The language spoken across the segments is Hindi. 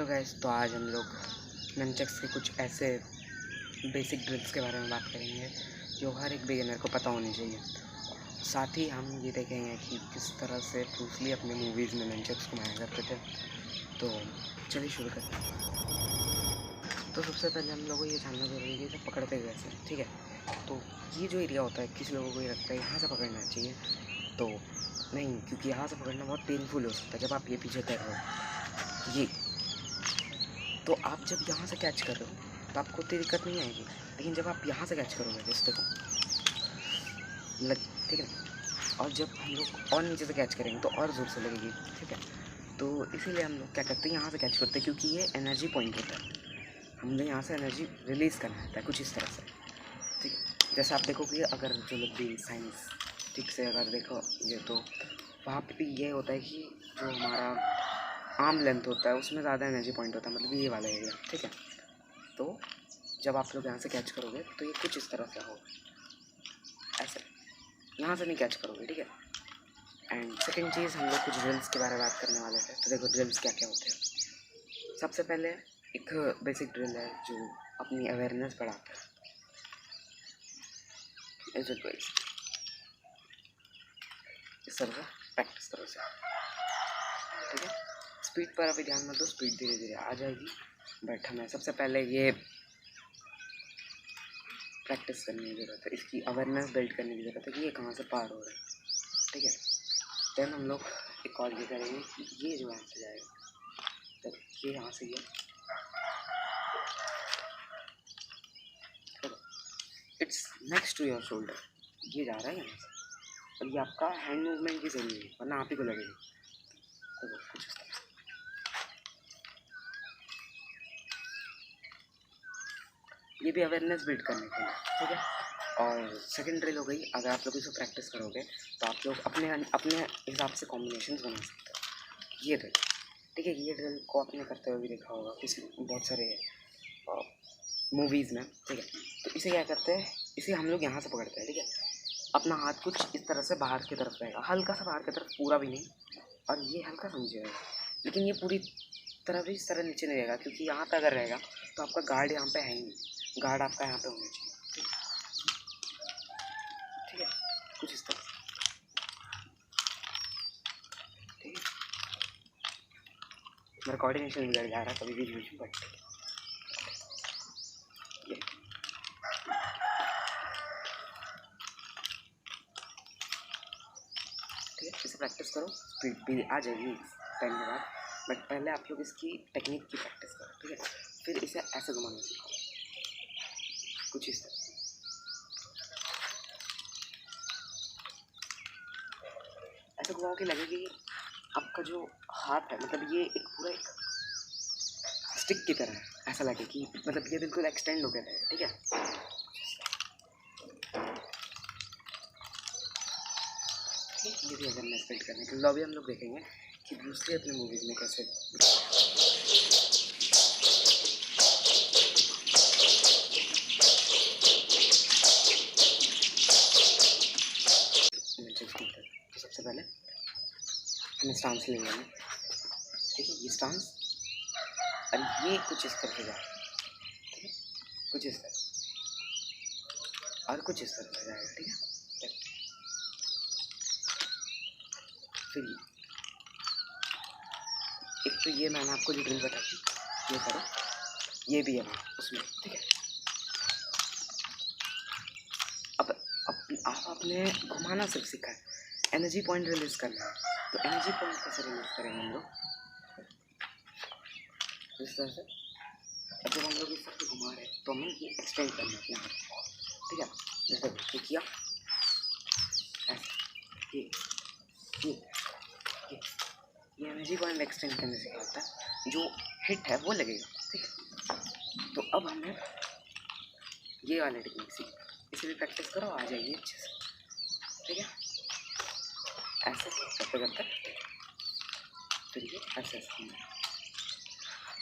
हेलो गाइस, तो आज हम लोग ननचक्स के कुछ ऐसे बेसिक ड्रिल्स के बारे में बात करेंगे जो हर एक बिगिनर को पता होनी चाहिए। साथ ही हम ये देखेंगे कि किस तरह से ब्रूस ली अपने मूवीज़ में ननचक्स घुमाया करते थे। तो चलिए शुरू करते हैं। तो सबसे पहले हम लोगों को ये जानना जरूरी है कि इसे पकड़ते कैसे, ठीक है। तो ये जो एरिया होता है, किसी लोगों को ये लगता है यहाँ से पकड़ना चाहिए, तो नहीं, क्योंकि यहाँ से पकड़ना बहुत पेनफुल हो सकता है। जब आप ये पीछे कर रहे हो ये, तो आप जब यहाँ से कैच कर रहे हो तो आपको उतनी दिक्कत नहीं आएगी, लेकिन जब आप यहाँ से कैच करोगे जैसे देखो ठीक है ना, और जब हम लोग और नीचे से कैच करेंगे तो और ज़ोर से लगेगी, ठीक है। तो इसीलिए हम लोग क्या करते हैं, यहाँ से कैच करते हैं, क्योंकि ये एनर्जी पॉइंट होता है। हमने यहाँ से एनर्जी रिलीज़ करना होता है कुछ इस तरह से, ठीक है। जैसे आप देखोगे, अगर जो लोग भी साइंस ठीक से अगर देखो ये, तो वहाँ पे भी ये होता है कि जो हमारा आर्म लेंथ होता है उसमें ज़्यादा एनर्जी पॉइंट होता है, मतलब ये वाला एरिया, ठीक है। तो जब आप लोग यहाँ से कैच करोगे तो ये कुछ इस तरह से होगा, ऐसे यहाँ से नहीं कैच करोगे, ठीक है। एंड सेकंड चीज़, हम लोग कुछ ड्रिल्स के बारे में बात करने वाले थे। तो देखो ड्रिल्स क्या क्या होते हैं। सबसे पहले एक बेसिक ड्रिल है जो अपनी अवेयरनेस बढ़ाता है। इस तरह से प्रैक्टिस करो से, ठीक है। स्पीड पर अभी ध्यान मत दो, स्पीड धीरे धीरे आ जाएगी, बट हमें सबसे पहले ये प्रैक्टिस करने की ज़रूरत है, इसकी अवेयरनेस बिल्ड करने की ज़रूरत है कि ये कहाँ से पार हो रहा है, ठीक है। देन हम लोग एक और ये करेंगे कि ये जो यहाँ से जाएगा, तो ये यहाँ से ये it's next to your shoulder, ये जा रहा है यहाँ से, और ये आपका हैंड मूवमेंट की ज़रूरी है, वरना आप ही को लगेगी। तो कुछ इस तरह ये भी अवेयरनेस बिल्ड करने के लिए, ठीक है। और सेकंड ड्रिल हो गई, अगर आप लोग इसको प्रैक्टिस करोगे तो आप लोग अपने अपने हिसाब से कॉम्बिनेशंस बना सकते हो। ये ड्रिल, ठीक है, ये ड्रिल को आपने करते हुए भी देखा होगा किसी बहुत सारे मूवीज़ में, ठीक है। तो इसे क्या करते हैं, इसे हम लोग यहाँ से पकड़ते हैं, ठीक है। अपना हाथ कुछ इस तरह से बाहर की तरफ रहेगा, हल्का सा बाहर की तरफ, पूरा भी नहीं, और ये हल्का समझिएगा, लेकिन ये पूरी तरह भी इस तरह नीचे नहीं रहेगा, क्योंकि यहाँ पे अगर रहेगा तो आपका गार्ड यहाँ पे है ही नहीं, गार्ड आपका यहाँ पे होना चाहिए, ठीक है। कुछ इस तरह से, ठीक है। मेरा कोऑर्डिनेशन बिगड़ जा रहा है कभी बीच बीच में, बट ये ठीक है। इसे प्रैक्टिस करो, स्पीड भी आ जाएगी टाइम के बाद, बट पहले आप लोग इसकी टेक्निक की प्रैक्टिस करो, ठीक है। फिर इसे ऐसे घुमाना सीखो, कुछ इस तरह। ऐसे घुमाओ कि लगे कि आपका जो हाथ है, मतलब ये एक पूरा एक स्टिक की तरह है, ऐसा लगे कि मतलब ये बिल्कुल एक्सटेंड हो गया है, ठीक है। ये भी अवेयरनेस बिल्ड करने के लिए अभी हम लोग देखेंगे कि ब्रूस ली अपने मूवीज़ में कैसे तो सबसे पहले हमें स्टांस ले लेंगे, ठीक है। ये स्टांस, और ये कुछ इस तरह से जाएगा, ठीक है, कुछ इस तरह, और कुछ इस तरह से जाएगा, ठीक है। फिर एक तो ये मैंने आपको जो ड्रिल बताई थी, ये करो, ये भी है उसमें, ठीक है। अब आप आपने घुमाना सिर्फ सीखा है, एनर्जी पॉइंट रिलीज करना है। तो एनर्जी पॉइंट कैसे रिलीज करेंगे हम लोग, इस तरह से। अब जब हम लोग इस तरह से घुमा रहे हैं तो हमें ये एक्सटेंड करना है अपने हाथ, ठीक है। जैसे किया ऐसे, ये एनर्जी पॉइंट एक्सटेंड करने से क्या होता है, जो हिट है वो लगेगा, ठीक है। तो अब हमें ये वाली टेक्निक सीख, इसे भी प्रैक्टिस करो, आ जाएगी अच्छे से, ठीक है। ऐसे करते करते फिर ये ऐसे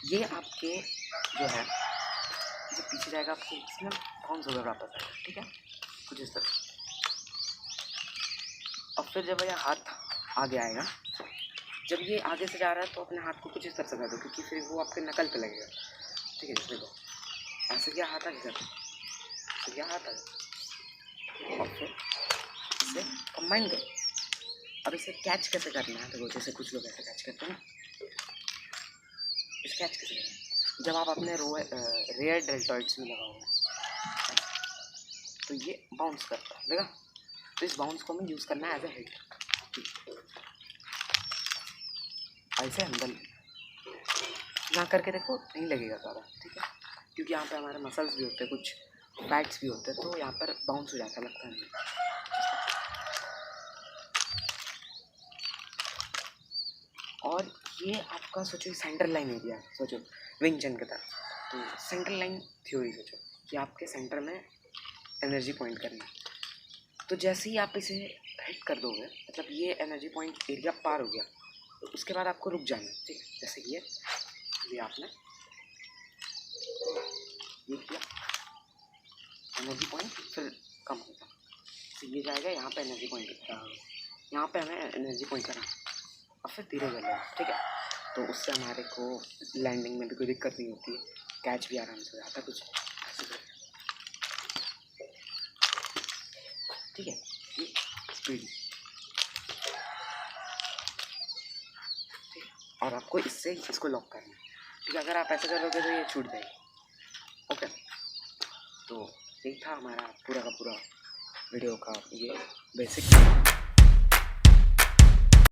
ये आपके जो है, जो पीछे जाएगा आपके इसमें बाउंस होगा वापस आएगा, ठीक है, कुछ इस तरह। और फिर जब ये हाथ आगे आएगा जब ये आगे से जा रहा है तो अपने हाथ को कुछ इस तरह से कर दो, क्योंकि फिर वो आपके नकल पे लगेगा। ठीक है, देखो ऐसे क्या हाथ आगे कर, ऐसे क्या हाथ आगे, और फिर इसे कंबाइन करो। अब इसे कैच कैसे करना है, तो जैसे कुछ लोग ऐसे कैच करते हैं ना, इसे कैच कैसे करना है, जब आप अपने रेयर डेल्टॉइड्स में लगाओगे तो ये बाउंस करता है, देखा। तो इस बाउंस को हमें यूज़ करना है एज ए हिट। ऐसे अंदर ना करके देखो, नहीं लगेगा ज़्यादा, ठीक है, क्योंकि यहाँ पे हमारे मसल्स भी होते हैं, कुछ फैट्स भी होते हैं, तो यहाँ पर बाउंस हो जाता है, लगता नहीं। और ये आपका सोचो सेंट्रल लाइन एरिया है, सोचो विंग चन की तरह। तो सेंट्रल लाइन थ्योरी सोचो कि आपके सेंटर में एनर्जी पॉइंट करना है। तो जैसे ही आप इसे हिट कर दोगे, मतलब ये एनर्जी पॉइंट एरिया पार हो गया, तो उसके बाद आपको रुक जाना है, ठीक है। जैसे ये आपने ये किया, एनर्जी पॉइंट फिर कम होगा, तो ये जाएगा यहाँ पे एनर्जी पॉइंट, यहाँ पे हमें एनर्जी पॉइंट करना, और फिर धीरे कर लेना, ठीक है। तो उससे हमारे को लैंडिंग में भी कोई दिक्कत नहीं होती है, कैच भी आराम से हो जाता है, कुछ ऐसे, ठीक है। ये स्पीड, और आपको इससे इसको लॉक करना है, ठीक है। अगर आप ऐसा करोगे तो ये छूट जाएगी, ओके। तो यही था हमारा पूरा का पूरा वीडियो का ये बेसिक।